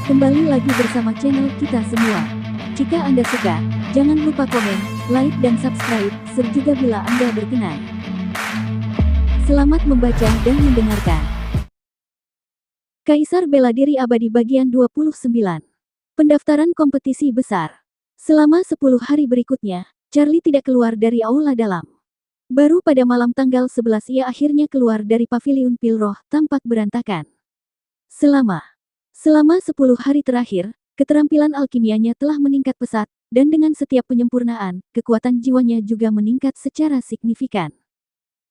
Kembali lagi bersama channel kita semua. Jika Anda suka, jangan lupa komen, like dan subscribe, serta bila Anda berkenan. Selamat membaca dan mendengarkan. Kaisar Bela Diri Abadi bagian 29. Pendaftaran kompetisi besar. Selama 10 hari berikutnya, Charlie tidak keluar dari aula dalam. Baru pada malam tanggal 11 ia akhirnya keluar dari paviliun pil roh tampak berantakan. Selama 10 hari terakhir, keterampilan alkimianya telah meningkat pesat, dan dengan setiap penyempurnaan, kekuatan jiwanya juga meningkat secara signifikan.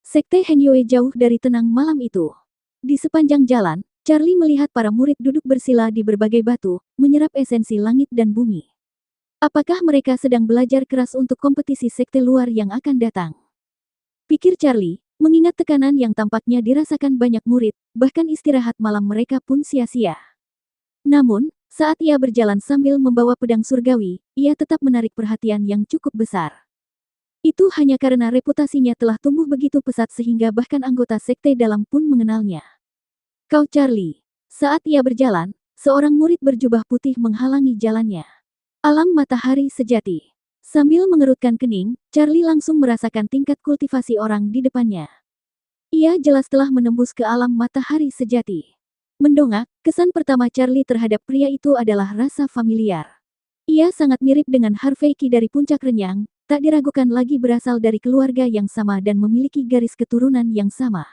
Sekte Henyue jauh dari tenang malam itu. Di sepanjang jalan, Charlie melihat para murid duduk bersila di berbagai batu, menyerap esensi langit dan bumi. Apakah mereka sedang belajar keras untuk kompetisi sekte luar yang akan datang? Pikir Charlie, mengingat tekanan yang tampaknya dirasakan banyak murid, bahkan istirahat malam mereka pun sia-sia. Namun, saat ia berjalan sambil membawa pedang surgawi, ia tetap menarik perhatian yang cukup besar. Itu hanya karena reputasinya telah tumbuh begitu pesat sehingga bahkan anggota sekte dalam pun mengenalnya. Kau Charlie. Saat ia berjalan, seorang murid berjubah putih menghalangi jalannya. Alam matahari sejati. Sambil mengerutkan kening, Charlie langsung merasakan tingkat kultivasi orang di depannya. Ia jelas telah menembus ke alam matahari sejati. Mendongak, kesan pertama Charlie terhadap pria itu adalah rasa familiar. Ia sangat mirip dengan Harvey Ki dari Puncak Renyang, tak diragukan lagi berasal dari keluarga yang sama dan memiliki garis keturunan yang sama.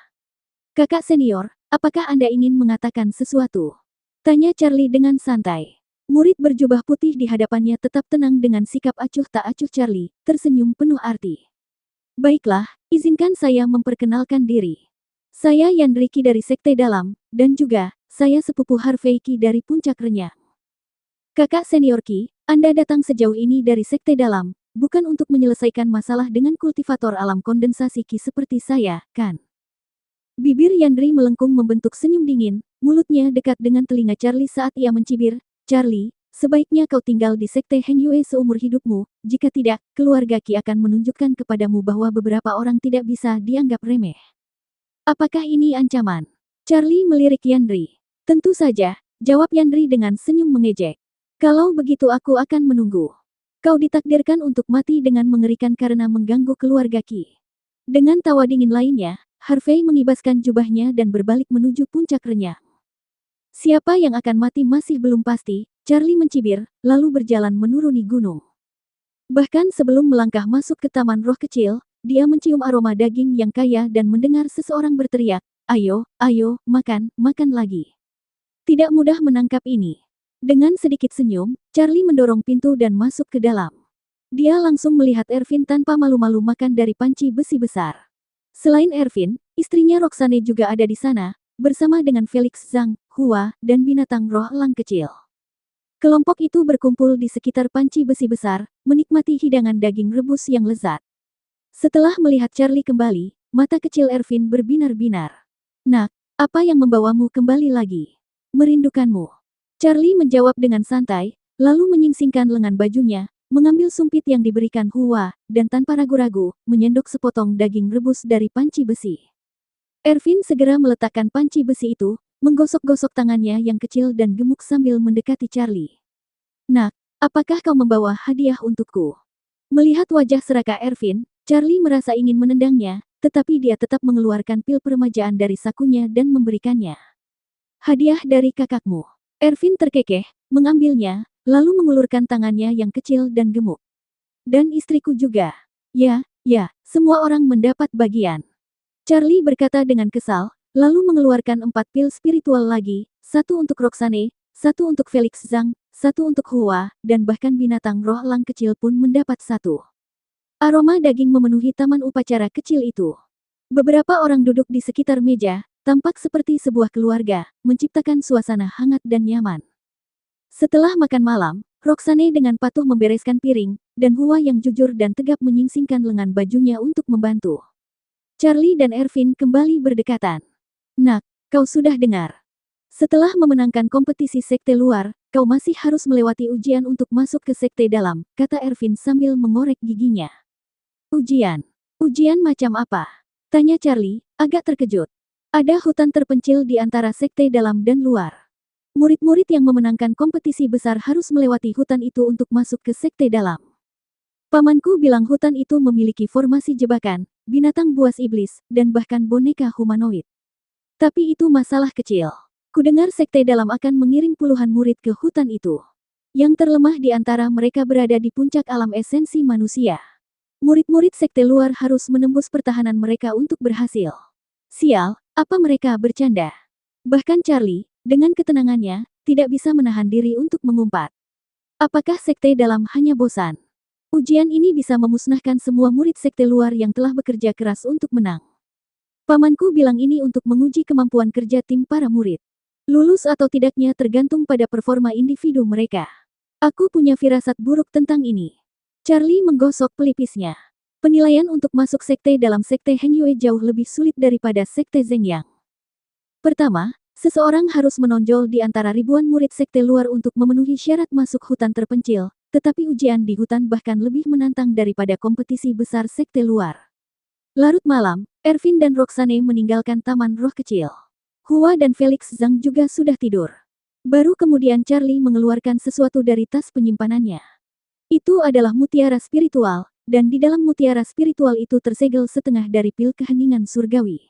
Kakak senior, apakah Anda ingin mengatakan sesuatu? Tanya Charlie dengan santai. Murid berjubah putih di hadapannya tetap tenang dengan sikap acuh tak acuh Charlie, tersenyum penuh arti. Baiklah, izinkan saya memperkenalkan diri. Saya Yandri Ki dari Sekte Dalam, dan juga, saya sepupu Harvey Ki dari Puncak Renyang. Kakak senior Ki, Anda datang sejauh ini dari Sekte Dalam, bukan untuk menyelesaikan masalah dengan kultivator alam kondensasi Ki seperti saya, kan? Bibir Yandri melengkung membentuk senyum dingin, mulutnya dekat dengan telinga Charlie saat ia mencibir, Charlie, sebaiknya kau tinggal di Sekte Henyue seumur hidupmu, jika tidak, keluarga Ki akan menunjukkan kepadamu bahwa beberapa orang tidak bisa dianggap remeh. Apakah ini ancaman? Charlie melirik Yandri. Tentu saja, jawab Yandri dengan senyum mengejek. Kalau begitu aku akan menunggu. Kau ditakdirkan untuk mati dengan mengerikan karena mengganggu keluarga Ki. Dengan tawa dingin lainnya, Harvey mengibaskan jubahnya dan berbalik menuju Puncak Renyang. Siapa yang akan mati masih belum pasti, Charlie mencibir, lalu berjalan menuruni gunung. Bahkan sebelum melangkah masuk ke taman roh kecil, dia mencium aroma daging yang kaya dan mendengar seseorang berteriak, ayo, ayo, makan, makan lagi. Tidak mudah menangkap ini. Dengan sedikit senyum, Charlie mendorong pintu dan masuk ke dalam. Dia langsung melihat Ervin tanpa malu-malu makan dari panci besi besar. Selain Ervin, istrinya Roxane juga ada di sana, bersama dengan Felix Zhang, Hua, dan binatang roh elang kecil. Kelompok itu berkumpul di sekitar panci besi besar, menikmati hidangan daging rebus yang lezat. Setelah melihat Charlie kembali, mata kecil Ervin berbinar-binar. Nak, apa yang membawamu kembali lagi? Merindukanmu. Charlie menjawab dengan santai, lalu menyingsingkan lengan bajunya, mengambil sumpit yang diberikan Hua, dan tanpa ragu-ragu, menyendok sepotong daging rebus dari panci besi. Ervin segera meletakkan panci besi itu, menggosok-gosok tangannya yang kecil dan gemuk sambil mendekati Charlie. Nak, apakah kau membawa hadiah untukku? Melihat wajah serakah Ervin, Charlie merasa ingin menendangnya, tetapi dia tetap mengeluarkan pil peremajaan dari sakunya dan memberikannya. Hadiah dari kakakmu. Ervin terkekeh, mengambilnya, lalu mengulurkan tangannya yang kecil dan gemuk. Dan istriku juga. Ya, semua orang mendapat bagian. Charlie berkata dengan kesal, lalu mengeluarkan 4 pil spiritual lagi, 1 untuk Roxane, 1 untuk Felix Zhang, 1 untuk Hua, dan bahkan binatang roh elang kecil pun mendapat 1. Aroma daging memenuhi taman upacara kecil itu. Beberapa orang duduk di sekitar meja, tampak seperti sebuah keluarga, menciptakan suasana hangat dan nyaman. Setelah makan malam, Roxane dengan patuh membereskan piring, dan Hua yang jujur dan tegap menyingsingkan lengan bajunya untuk membantu. Charlie dan Ervin kembali berdekatan. Nak, kau sudah dengar. Setelah memenangkan kompetisi sekte luar, kau masih harus melewati ujian untuk masuk ke sekte dalam, kata Ervin sambil mengorek giginya. Ujian? Ujian macam apa? Tanya Charlie, agak terkejut. Ada hutan terpencil di antara sekte dalam dan luar. Murid-murid yang memenangkan kompetisi besar harus melewati hutan itu untuk masuk ke sekte dalam. Pamanku bilang hutan itu memiliki formasi jebakan, binatang buas iblis, dan bahkan boneka humanoid. Tapi itu masalah kecil. Kudengar sekte dalam akan mengirim puluhan murid ke hutan itu. Yang terlemah di antara mereka berada di puncak alam esensi manusia. Murid-murid sekte luar harus menembus pertahanan mereka untuk berhasil. Sial, apa mereka bercanda? Bahkan Charlie, dengan ketenangannya, tidak bisa menahan diri untuk mengumpat. Apakah sekte dalam hanya bosan? Ujian ini bisa memusnahkan semua murid sekte luar yang telah bekerja keras untuk menang. Pamanku bilang ini untuk menguji kemampuan kerja tim para murid. Lulus atau tidaknya tergantung pada performa individu mereka. Aku punya firasat buruk tentang ini. Charlie menggosok pelipisnya. Penilaian untuk masuk sekte dalam sekte Heng Yue jauh lebih sulit daripada sekte Zeng Yang. Pertama, seseorang harus menonjol di antara ribuan murid sekte luar untuk memenuhi syarat masuk hutan terpencil. Tetapi ujian di hutan bahkan lebih menantang daripada kompetisi besar sekte luar. Larut malam, Ervin dan Roxane meninggalkan taman roh kecil. Hua dan Felix Zhang juga sudah tidur. Baru kemudian Charlie mengeluarkan sesuatu dari tas penyimpanannya. Itu adalah mutiara spiritual, dan di dalam mutiara spiritual itu tersegel setengah dari pil keheningan surgawi.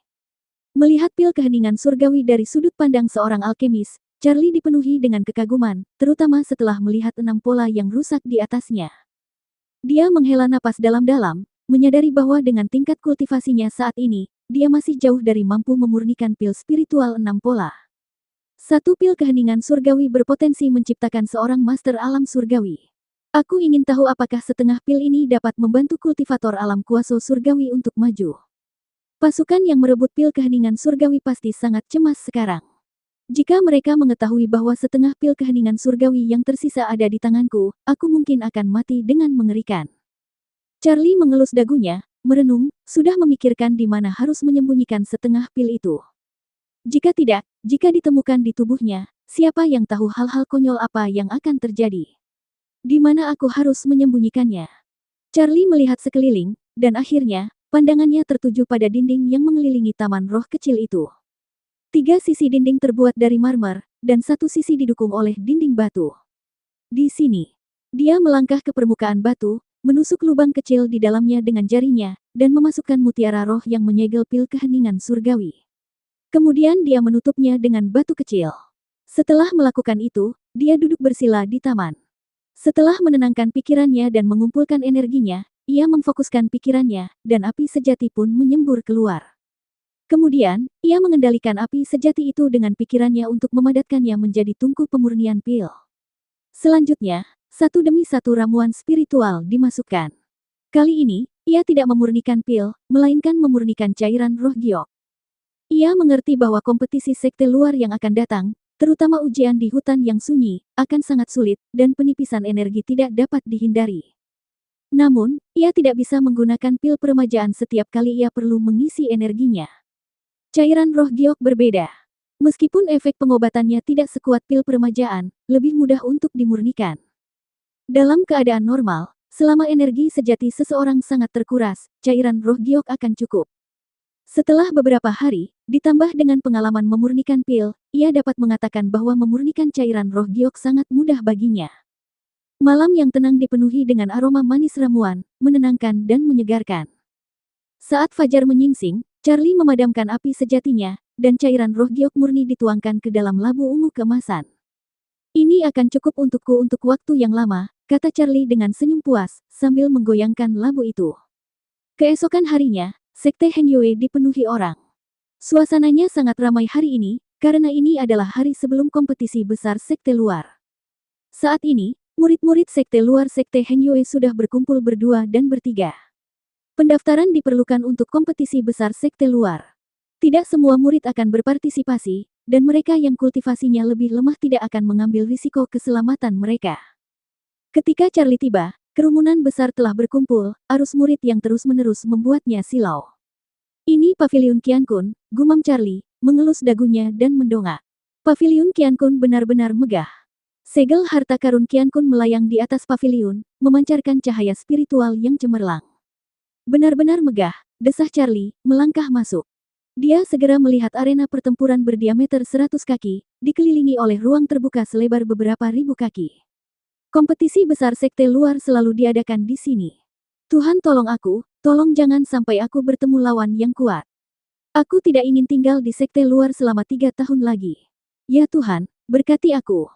Melihat pil keheningan surgawi dari sudut pandang seorang alkemis, Charlie dipenuhi dengan kekaguman, terutama setelah melihat 6 pola yang rusak di atasnya. Dia menghela napas dalam-dalam, menyadari bahwa dengan tingkat kultivasinya saat ini, dia masih jauh dari mampu memurnikan pil spiritual 6 pola. Satu pil keheningan surgawi berpotensi menciptakan seorang master alam surgawi. Aku ingin tahu apakah setengah pil ini dapat membantu kultivator alam kuaso surgawi untuk maju. Pasukan yang merebut pil keheningan surgawi pasti sangat cemas sekarang. Jika mereka mengetahui bahwa setengah pil keheningan surgawi yang tersisa ada di tanganku, aku mungkin akan mati dengan mengerikan. Charlie mengelus dagunya, merenung, sudah memikirkan di mana harus menyembunyikan setengah pil itu. Jika tidak, jika ditemukan di tubuhnya, siapa yang tahu hal-hal konyol apa yang akan terjadi? Di mana aku harus menyembunyikannya? Charlie melihat sekeliling, dan akhirnya, pandangannya tertuju pada dinding yang mengelilingi taman roh kecil itu. 3 sisi dinding terbuat dari marmer, dan 1 sisi didukung oleh dinding batu. Di sini, dia melangkah ke permukaan batu, menusuk lubang kecil di dalamnya dengan jarinya, dan memasukkan mutiara roh yang menyegel pil keheningan surgawi. Kemudian dia menutupnya dengan batu kecil. Setelah melakukan itu, dia duduk bersila di taman. Setelah menenangkan pikirannya dan mengumpulkan energinya, ia memfokuskan pikirannya, dan api sejati pun menyembur keluar. Kemudian, ia mengendalikan api sejati itu dengan pikirannya untuk memadatkannya menjadi tungku pemurnian pil. Selanjutnya, satu demi satu ramuan spiritual dimasukkan. Kali ini, ia tidak memurnikan pil, melainkan memurnikan cairan roh giok. Ia mengerti bahwa kompetisi sekte luar yang akan datang, terutama ujian di hutan yang sunyi, akan sangat sulit, dan penipisan energi tidak dapat dihindari. Namun, ia tidak bisa menggunakan pil peremajaan setiap kali ia perlu mengisi energinya. Cairan roh giok berbeda. Meskipun efek pengobatannya tidak sekuat pil peremajaan, lebih mudah untuk dimurnikan. Dalam keadaan normal, selama energi sejati seseorang sangat terkuras, cairan roh giok akan cukup. Setelah beberapa hari, ditambah dengan pengalaman memurnikan pil, ia dapat mengatakan bahwa memurnikan cairan roh giok sangat mudah baginya. Malam yang tenang dipenuhi dengan aroma manis ramuan, menenangkan dan menyegarkan. Saat fajar menyingsing, Charlie memadamkan api sejatinya, dan cairan roh giok murni dituangkan ke dalam labu ungu keemasan. Ini akan cukup untukku untuk waktu yang lama, kata Charlie dengan senyum puas, sambil menggoyangkan labu itu. Keesokan harinya, sekte Heng Yue dipenuhi orang. Suasananya sangat ramai hari ini, karena ini adalah hari sebelum kompetisi besar sekte luar. Saat ini, murid-murid sekte luar sekte Heng Yue sudah berkumpul berdua dan bertiga. Pendaftaran diperlukan untuk kompetisi besar sekte luar. Tidak semua murid akan berpartisipasi, dan mereka yang kultivasinya lebih lemah tidak akan mengambil risiko keselamatan mereka. Ketika Charlie tiba, kerumunan besar telah berkumpul, arus murid yang terus-menerus membuatnya silau. Ini Paviliun Qiankun, gumam Charlie, mengelus dagunya dan mendongak. Paviliun Qiankun benar-benar megah. Segel harta karun Qiankun melayang di atas paviliun, memancarkan cahaya spiritual yang cemerlang. Benar-benar megah, desah Charlie, melangkah masuk. Dia segera melihat arena pertempuran berdiameter 100 kaki, dikelilingi oleh ruang terbuka selebar beberapa ribu kaki. Kompetisi besar sekte luar selalu diadakan di sini. Tuhan tolong aku, tolong jangan sampai aku bertemu lawan yang kuat. Aku tidak ingin tinggal di sekte luar selama 3 tahun lagi. Ya Tuhan, berkati aku.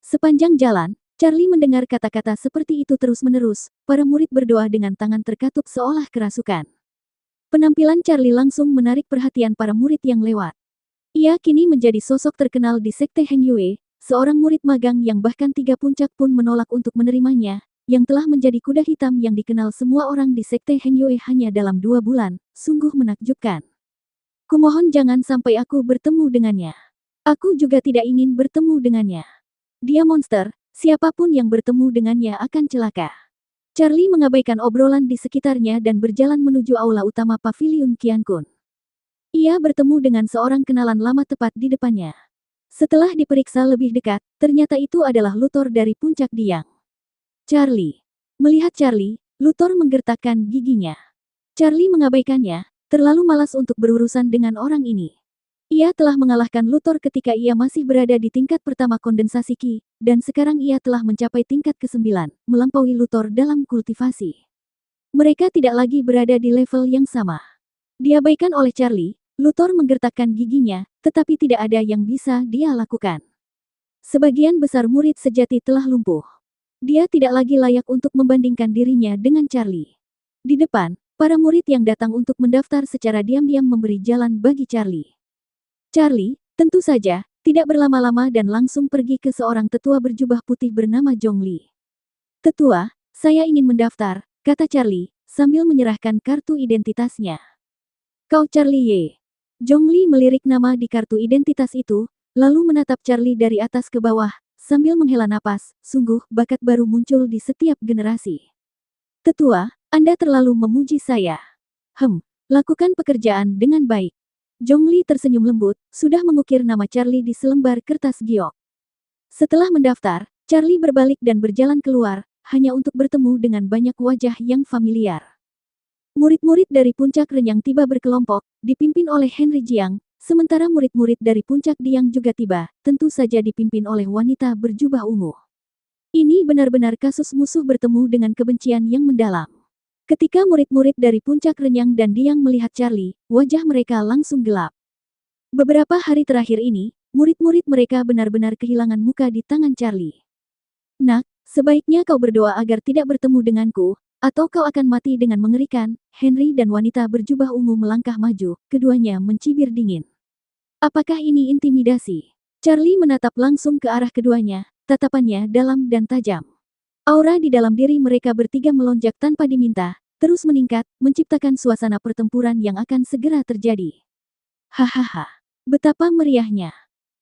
Sepanjang jalan, Charlie mendengar kata-kata seperti itu terus-menerus. Para murid berdoa dengan tangan terkatup seolah kerasukan. Penampilan Charlie langsung menarik perhatian para murid yang lewat. Ia kini menjadi sosok terkenal di sekte Heng Yue, seorang murid magang yang bahkan 3 puncak pun menolak untuk menerimanya, yang telah menjadi kuda hitam yang dikenal semua orang di sekte Heng Yue hanya dalam 2 bulan, sungguh menakjubkan. Kumohon jangan sampai aku bertemu dengannya. Aku juga tidak ingin bertemu dengannya. Dia monster, siapapun yang bertemu dengannya akan celaka. Charlie mengabaikan obrolan di sekitarnya dan berjalan menuju aula utama Paviliun Qiankun. Ia bertemu dengan seorang kenalan lama tepat di depannya. Setelah diperiksa lebih dekat, ternyata itu adalah Luthor dari Puncak Diang. Charlie. Melihat Charlie, Luthor menggertakkan giginya. Charlie mengabaikannya, terlalu malas untuk berurusan dengan orang ini. Ia telah mengalahkan Luthor ketika ia masih berada di tingkat pertama kondensasi Qi, dan sekarang ia telah mencapai tingkat ke-9, melampaui Luthor dalam kultivasi. Mereka tidak lagi berada di level yang sama. Diabaikan oleh Charlie, Luthor menggertakkan giginya, tetapi tidak ada yang bisa dia lakukan. Sebagian besar murid sejati telah lumpuh. Dia tidak lagi layak untuk membandingkan dirinya dengan Charlie. Di depan, para murid yang datang untuk mendaftar secara diam-diam memberi jalan bagi Charlie. Charlie, tentu saja, tidak berlama-lama dan langsung pergi ke seorang tetua berjubah putih bernama Zhongli. Tetua, saya ingin mendaftar, kata Charlie, sambil menyerahkan kartu identitasnya. Kau Charlie Ye. Zhongli melirik nama di kartu identitas itu, lalu menatap Charlie dari atas ke bawah, sambil menghela napas, sungguh bakat baru muncul di setiap generasi. Tetua, Anda terlalu memuji saya. Lakukan pekerjaan dengan baik. Zhongli tersenyum lembut, sudah mengukir nama Charlie di selembar kertas giok. Setelah mendaftar, Charlie berbalik dan berjalan keluar, hanya untuk bertemu dengan banyak wajah yang familiar. Murid-murid dari Puncak Renyang tiba berkelompok, dipimpin oleh Henry Jiang, sementara murid-murid dari Puncak Diang juga tiba, tentu saja dipimpin oleh wanita berjubah ungu. Ini benar-benar kasus musuh bertemu dengan kebencian yang mendalam. Ketika murid-murid dari Puncak Renyang dan Diang melihat Charlie, wajah mereka langsung gelap. Beberapa hari terakhir ini, murid-murid mereka benar-benar kehilangan muka di tangan Charlie. Nak, sebaiknya kau berdoa agar tidak bertemu denganku, atau kau akan mati dengan mengerikan. Henry dan wanita berjubah ungu melangkah maju, keduanya mencibir dingin. Apakah ini intimidasi? Charlie menatap langsung ke arah keduanya, tatapannya dalam dan tajam. Aura di dalam diri mereka bertiga melonjak tanpa diminta, terus meningkat, menciptakan suasana pertempuran yang akan segera terjadi. Hahaha, betapa meriahnya.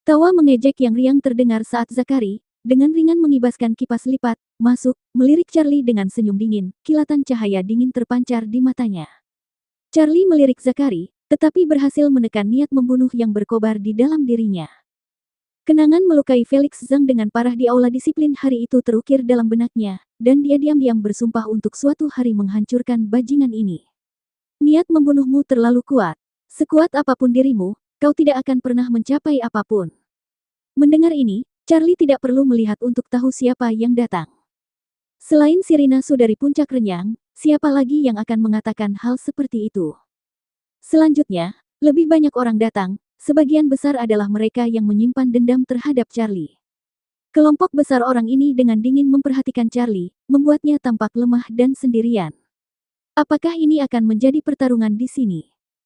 Tawa mengejek yang riang terdengar saat Zakari, dengan ringan mengibaskan kipas lipat, masuk, melirik Charlie dengan senyum dingin, kilatan cahaya dingin terpancar di matanya. Charlie melirik Zakari, tetapi berhasil menekan niat membunuh yang berkobar di dalam dirinya. Kenangan melukai Felix Zhang dengan parah di aula disiplin hari itu terukir dalam benaknya, dan dia diam-diam bersumpah untuk suatu hari menghancurkan bajingan ini. Niat membunuhmu terlalu kuat. Sekuat apapun dirimu, kau tidak akan pernah mencapai apapun. Mendengar ini, Charlie tidak perlu melihat untuk tahu siapa yang datang. Selain Sirina Su dari Puncak Renyang, siapa lagi yang akan mengatakan hal seperti itu? Selanjutnya, lebih banyak orang datang. Sebagian besar adalah mereka yang menyimpan dendam terhadap Charlie. Kelompok besar orang ini dengan dingin memperhatikan Charlie, membuatnya tampak lemah dan sendirian. Apakah ini akan menjadi pertarungan di sini?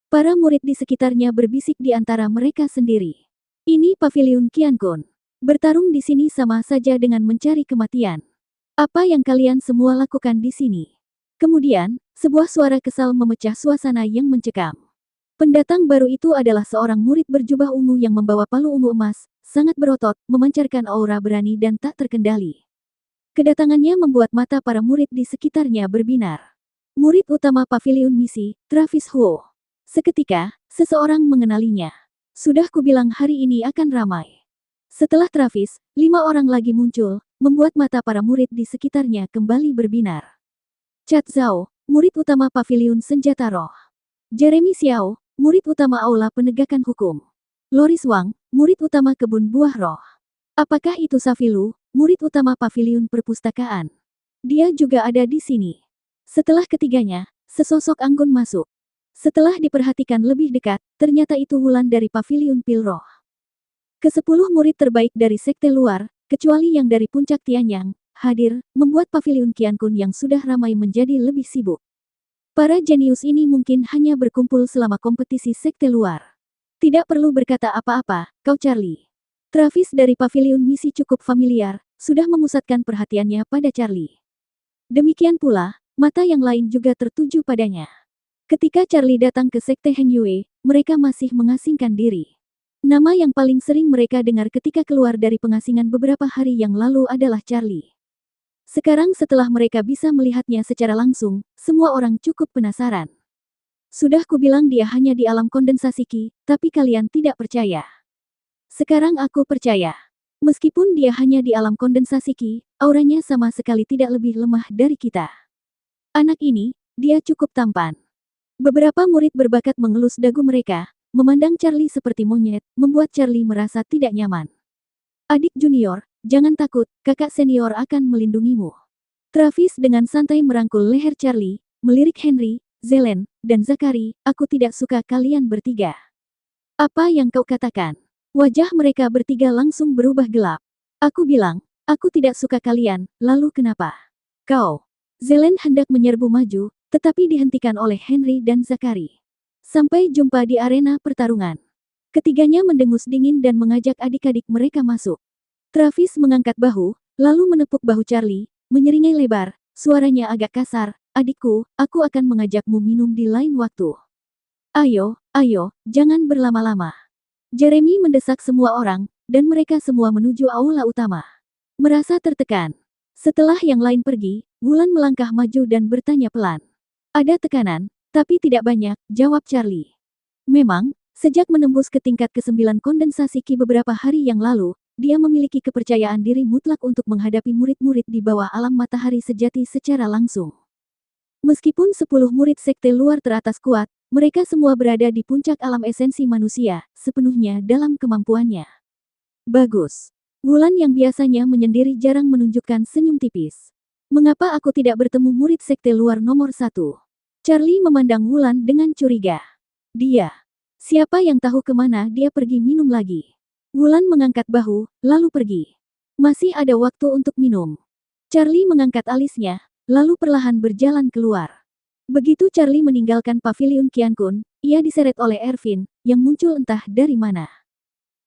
Para murid di sekitarnya berbisik di antara mereka sendiri. Ini Paviliun Qiankun. Bertarung di sini sama saja dengan mencari kematian. Apa yang kalian semua lakukan di sini? Kemudian, sebuah suara kesal memecah suasana yang mencekam. Pendatang baru itu adalah seorang murid berjubah ungu yang membawa palu ungu emas, sangat berotot, memancarkan aura berani dan tak terkendali. Kedatangannya membuat mata para murid di sekitarnya berbinar. Murid utama Paviliun Misi, Travis Huo. Seketika, seseorang mengenalinya. Sudah kubilang hari ini akan ramai. Setelah Travis, 5 orang lagi muncul, membuat mata para murid di sekitarnya kembali berbinar. Chat Zhao, murid utama Paviliun Senjata Roh. Jeremy Xiao, murid utama Aula Penegakan Hukum. Loris Wang, murid utama kebun buah roh. Apakah itu Safilu, murid utama paviliun perpustakaan? Dia juga ada di sini. Setelah ketiganya, sesosok anggun masuk. Setelah diperhatikan lebih dekat, ternyata itu Wulan dari paviliun pil roh. Ke-10 murid terbaik dari sekte luar, kecuali yang dari puncak Tianyang, hadir, membuat paviliun Qiankun yang sudah ramai menjadi lebih sibuk. Para jenius ini mungkin hanya berkumpul selama kompetisi sekte luar. Tidak perlu berkata apa-apa, kau Charlie. Travis dari paviliun misi cukup familiar, sudah memusatkan perhatiannya pada Charlie. Demikian pula, mata yang lain juga tertuju padanya. Ketika Charlie datang ke sekte Heng Yue, mereka masih mengasingkan diri. Nama yang paling sering mereka dengar ketika keluar dari pengasingan beberapa hari yang lalu adalah Charlie. Sekarang setelah mereka bisa melihatnya secara langsung, semua orang cukup penasaran. Sudah kubilang dia hanya di alam kondensasi Qi, tapi kalian tidak percaya. Sekarang aku percaya. Meskipun dia hanya di alam kondensasi Qi, auranya sama sekali tidak lebih lemah dari kita. Anak ini, dia cukup tampan. Beberapa murid berbakat mengelus dagu mereka, memandang Charlie seperti monyet, membuat Charlie merasa tidak nyaman. Adik junior, jangan takut, kakak senior akan melindungimu. Travis dengan santai merangkul leher Charlie, melirik Henry, Zelen, dan Zakari, aku tidak suka kalian bertiga. Apa yang kau katakan? Wajah mereka bertiga langsung berubah gelap. Aku bilang, aku tidak suka kalian, lalu kenapa? Kau. Zelen hendak menyerbu maju, tetapi dihentikan oleh Henry dan Zakari. Sampai jumpa di arena pertarungan. Ketiganya mendengus dingin dan mengajak adik-adik mereka masuk. Travis mengangkat bahu, lalu menepuk bahu Charlie, menyeringai lebar, suaranya agak kasar, adikku, aku akan mengajakmu minum di lain waktu. Ayo, ayo, jangan berlama-lama. Jeremy mendesak semua orang, dan mereka semua menuju aula utama. Merasa tertekan. Setelah yang lain pergi, Wulan melangkah maju dan bertanya pelan. Ada tekanan, tapi tidak banyak, jawab Charlie. Memang, sejak menembus ke tingkat ke-9 kondensasi Qi beberapa hari yang lalu, dia memiliki kepercayaan diri mutlak untuk menghadapi murid-murid di bawah alam matahari sejati secara langsung. Meskipun 10 murid sekte luar teratas kuat, mereka semua berada di puncak alam esensi manusia, sepenuhnya dalam kemampuannya. Bagus. Wulan yang biasanya menyendiri jarang menunjukkan senyum tipis. Mengapa aku tidak bertemu murid sekte luar nomor 1? Charlie memandang Wulan dengan curiga. Dia. Siapa yang tahu kemana dia pergi minum lagi? Wulan mengangkat bahu, lalu pergi. Masih ada waktu untuk minum. Charlie mengangkat alisnya, lalu perlahan berjalan keluar. Begitu Charlie meninggalkan paviliun Qiankun, ia diseret oleh Ervin, yang muncul entah dari mana.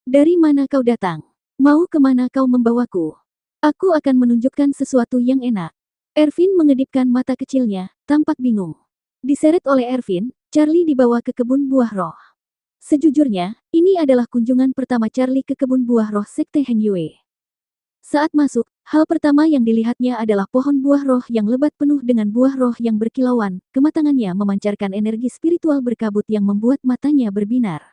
Dari mana kau datang? Mau kemana kau membawaku? Aku akan menunjukkan sesuatu yang enak. Ervin mengedipkan mata kecilnya, tampak bingung. Diseret oleh Ervin, Charlie dibawa ke kebun buah roh. Sejujurnya, ini adalah kunjungan pertama Charlie ke kebun buah roh sekte Heng Yue. Saat masuk, hal pertama yang dilihatnya adalah pohon buah roh yang lebat penuh dengan buah roh yang berkilauan, kematangannya memancarkan energi spiritual berkabut yang membuat matanya berbinar.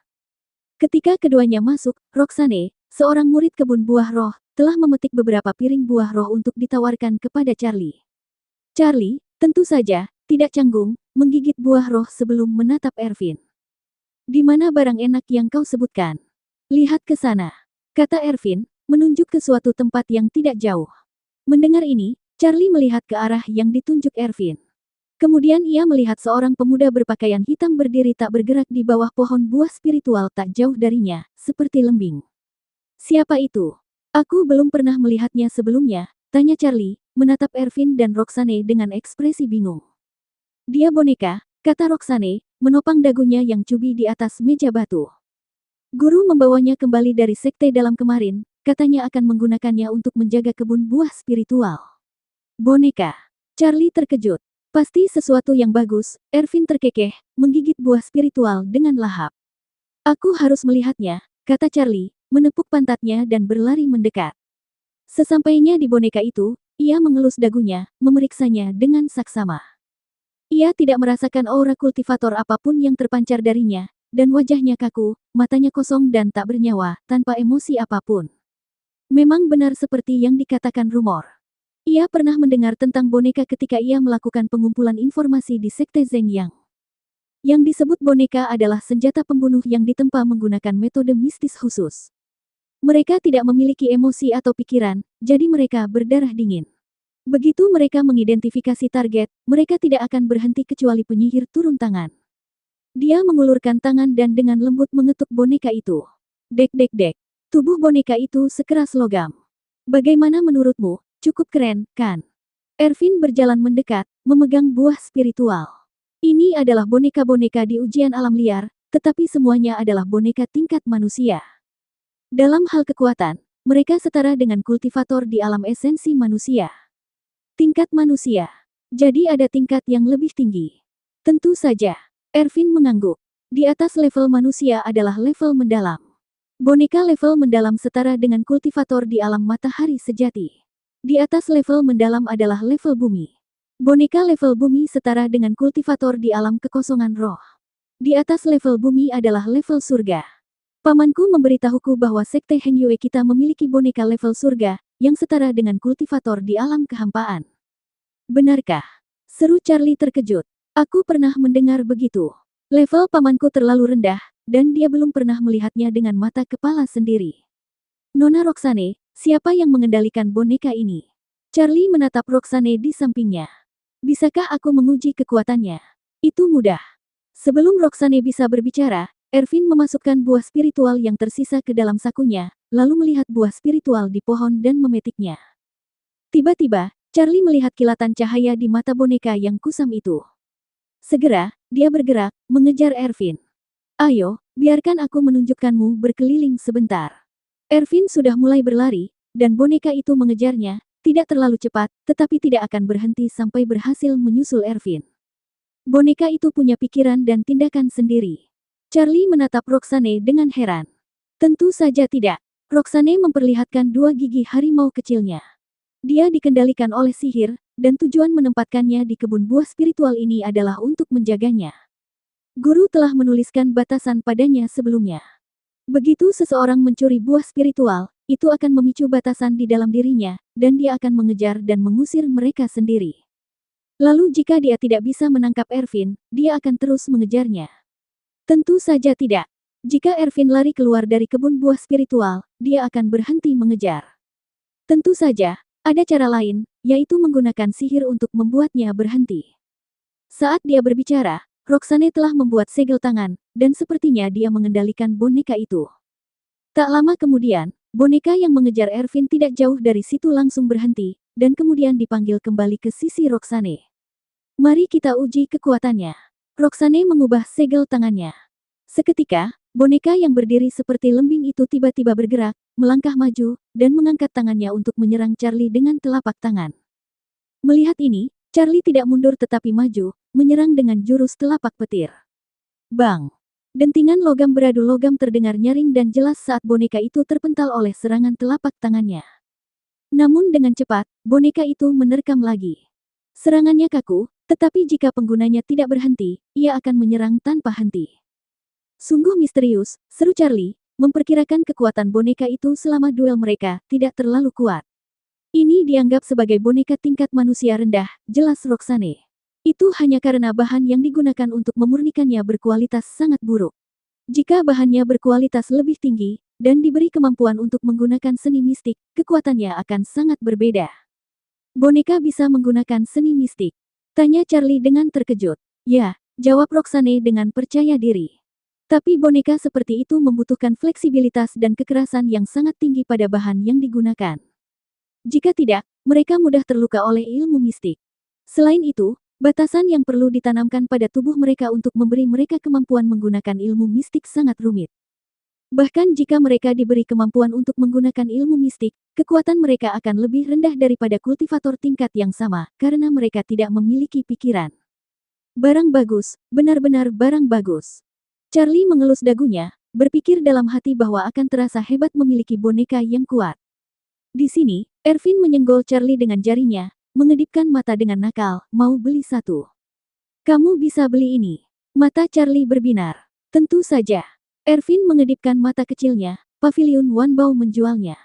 Ketika keduanya masuk, Roxane, seorang murid kebun buah roh, telah memetik beberapa piring buah roh untuk ditawarkan kepada Charlie. Charlie, tentu saja, tidak canggung, menggigit buah roh sebelum menatap Ervin. Di mana barang enak yang kau sebutkan? Lihat ke sana, kata Ervin, menunjuk ke suatu tempat yang tidak jauh. Mendengar ini, Charlie melihat ke arah yang ditunjuk Ervin. Kemudian ia melihat seorang pemuda berpakaian hitam berdiri tak bergerak di bawah pohon buah spiritual tak jauh darinya, seperti lembing. Siapa itu? Aku belum pernah melihatnya sebelumnya, tanya Charlie, menatap Ervin dan Roxane dengan ekspresi bingung. Dia boneka, kata Roxane, menopang dagunya yang cubi di atas meja batu. Guru membawanya kembali dari sekte dalam kemarin, katanya akan menggunakannya untuk menjaga kebun buah spiritual. Boneka. Charlie terkejut. Pasti sesuatu yang bagus, Ervin terkekeh, menggigit buah spiritual dengan lahap. Aku harus melihatnya, kata Charlie, menepuk pantatnya dan berlari mendekat. Sesampainya di boneka itu, ia mengelus dagunya, memeriksanya dengan saksama. Ia tidak merasakan aura kultivator apapun yang terpancar darinya, dan wajahnya kaku, matanya kosong dan tak bernyawa, tanpa emosi apapun. Memang benar seperti yang dikatakan rumor. Ia pernah mendengar tentang boneka ketika ia melakukan pengumpulan informasi di Sekte Zhengyang. Yang disebut boneka adalah senjata pembunuh yang ditempa menggunakan metode mistis khusus. Mereka tidak memiliki emosi atau pikiran, jadi mereka berdarah dingin. Begitu mereka mengidentifikasi target, mereka tidak akan berhenti kecuali penyihir turun tangan. Dia mengulurkan tangan dan dengan lembut mengetuk boneka itu. Dek dek dek. Tubuh boneka itu sekeras logam. Bagaimana menurutmu? Cukup keren, kan? Ervin berjalan mendekat, memegang buah spiritual. Ini adalah boneka-boneka di ujian alam liar, tetapi semuanya adalah boneka tingkat manusia. Dalam hal kekuatan, mereka setara dengan kultivator di alam esensi manusia. Tingkat manusia. Jadi ada tingkat yang lebih tinggi. Tentu saja. Ervin mengangguk. Di atas level manusia adalah level mendalam. Boneka level mendalam setara dengan kultivator di alam matahari sejati. Di atas level mendalam adalah level bumi. Boneka level bumi setara dengan kultivator di alam kekosongan roh. Di atas level bumi adalah level surga. Pamanku memberitahuku bahwa sekte Heng Yue kita memiliki boneka level surga, yang setara dengan kultivator di alam kehampaan. Benarkah? Seru Charlie terkejut. Aku pernah mendengar begitu. Level pamanku terlalu rendah, dan dia belum pernah melihatnya dengan mata kepala sendiri. Nona Roxane, siapa yang mengendalikan boneka ini? Charlie menatap Roxane di sampingnya. Bisakah aku menguji kekuatannya? Itu mudah. Sebelum Roxane bisa berbicara, Ervin memasukkan buah spiritual yang tersisa ke dalam sakunya, lalu melihat buah spiritual di pohon dan memetiknya. Tiba-tiba, Charlie melihat kilatan cahaya di mata boneka yang kusam itu. Segera, dia bergerak, mengejar Ervin. Ayo, biarkan aku menunjukkanmu berkeliling sebentar. Ervin sudah mulai berlari, dan boneka itu mengejarnya, tidak terlalu cepat, tetapi tidak akan berhenti sampai berhasil menyusul Ervin. Boneka itu punya pikiran dan tindakan sendiri. Charlie menatap Roxane dengan heran. Tentu saja tidak. Roxane memperlihatkan dua gigi harimau kecilnya. Dia dikendalikan oleh sihir, dan tujuan menempatkannya di kebun buah spiritual ini adalah untuk menjaganya. Guru telah menuliskan batasan padanya sebelumnya. Begitu seseorang mencuri buah spiritual, itu akan memicu batasan di dalam dirinya, dan dia akan mengejar dan mengusir mereka sendiri. Lalu jika dia tidak bisa menangkap Ervin, dia akan terus mengejarnya. Tentu saja tidak. Jika Ervin lari keluar dari kebun buah spiritual, dia akan berhenti mengejar. Tentu saja, ada cara lain, yaitu menggunakan sihir untuk membuatnya berhenti. Saat dia berbicara, Roxane telah membuat segel tangan, dan sepertinya dia mengendalikan boneka itu. Tak lama kemudian, boneka yang mengejar Ervin tidak jauh dari situ langsung berhenti, dan kemudian dipanggil kembali ke sisi Roxane. Mari kita uji kekuatannya. Roxane mengubah segel tangannya. Seketika, boneka yang berdiri seperti lembing itu tiba-tiba bergerak, melangkah maju, dan mengangkat tangannya untuk menyerang Charlie dengan telapak tangan. Melihat ini, Charlie tidak mundur tetapi maju, menyerang dengan jurus telapak petir. Bang! Dentingan logam beradu logam terdengar nyaring dan jelas saat boneka itu terpental oleh serangan telapak tangannya. Namun dengan cepat, boneka itu menerkam lagi. Serangannya kaku, tetapi jika penggunanya tidak berhenti, ia akan menyerang tanpa henti. Sungguh misterius, seru Charlie, memperkirakan kekuatan boneka itu selama duel mereka tidak terlalu kuat. Ini dianggap sebagai boneka tingkat manusia rendah, jelas Roxane. Itu hanya karena bahan yang digunakan untuk memurnikannya berkualitas sangat buruk. Jika bahannya berkualitas lebih tinggi, dan diberi kemampuan untuk menggunakan seni mistik, kekuatannya akan sangat berbeda. Boneka bisa menggunakan seni mistik? Tanya Charlie dengan terkejut. Ya, jawab Roxane dengan percaya diri. Tapi boneka seperti itu membutuhkan fleksibilitas dan kekerasan yang sangat tinggi pada bahan yang digunakan. Jika tidak, mereka mudah terluka oleh ilmu mistik. Selain itu, batasan yang perlu ditanamkan pada tubuh mereka untuk memberi mereka kemampuan menggunakan ilmu mistik sangat rumit. Bahkan jika mereka diberi kemampuan untuk menggunakan ilmu mistik, kekuatan mereka akan lebih rendah daripada kultivator tingkat yang sama, karena mereka tidak memiliki pikiran. Barang bagus, benar-benar barang bagus. Charlie mengelus dagunya, berpikir dalam hati bahwa akan terasa hebat memiliki boneka yang kuat. Di sini, Ervin menyenggol Charlie dengan jarinya, mengedipkan mata dengan nakal, mau beli satu. Kamu bisa beli ini. Mata Charlie berbinar. Tentu saja. Ervin mengedipkan mata kecilnya, Pavilion Wanbao menjualnya.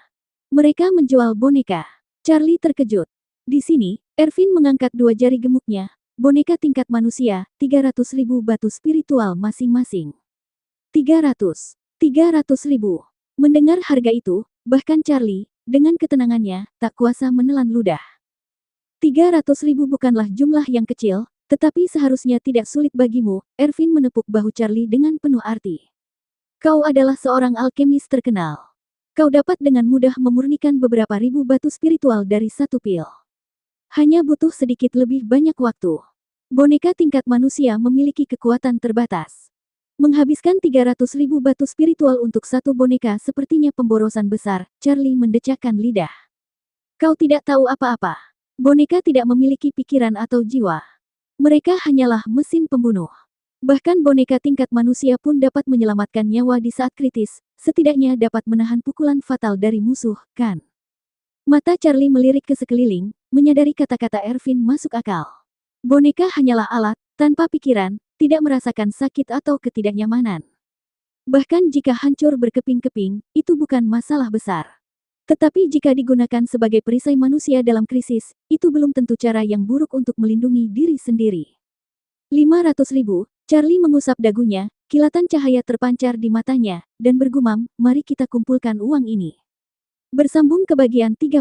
Mereka menjual boneka. Charlie terkejut. Di sini, Ervin mengangkat dua jari gemuknya, boneka tingkat manusia, 300.000 batu spiritual masing-masing. 300.000. Mendengar harga itu, bahkan Charlie, dengan ketenangannya, tak kuasa menelan ludah. 300.000 bukanlah jumlah yang kecil, tetapi seharusnya tidak sulit bagimu. Ervin menepuk bahu Charlie dengan penuh arti. Kau adalah seorang alkemis terkenal. Kau dapat dengan mudah memurnikan beberapa ribu batu spiritual dari satu pil. Hanya butuh sedikit lebih banyak waktu. Boneka tingkat manusia memiliki kekuatan terbatas. Menghabiskan 300.000 batu spiritual untuk satu boneka sepertinya pemborosan besar. Charlie mendecakkan lidah. Kau tidak tahu apa-apa. Boneka tidak memiliki pikiran atau jiwa. Mereka hanyalah mesin pembunuh. Bahkan boneka tingkat manusia pun dapat menyelamatkan nyawa di saat kritis, setidaknya dapat menahan pukulan fatal dari musuh, kan? Mata Charlie melirik ke sekeliling, menyadari kata-kata Ervin masuk akal. Boneka hanyalah alat, tanpa pikiran, tidak merasakan sakit atau ketidaknyamanan. Bahkan jika hancur berkeping-keping, itu bukan masalah besar. Tetapi jika digunakan sebagai perisai manusia dalam krisis, itu belum tentu cara yang buruk untuk melindungi diri sendiri. 500.000, Charlie mengusap dagunya, kilatan cahaya terpancar di matanya, dan bergumam, mari kita kumpulkan uang ini. Bersambung ke bagian 30.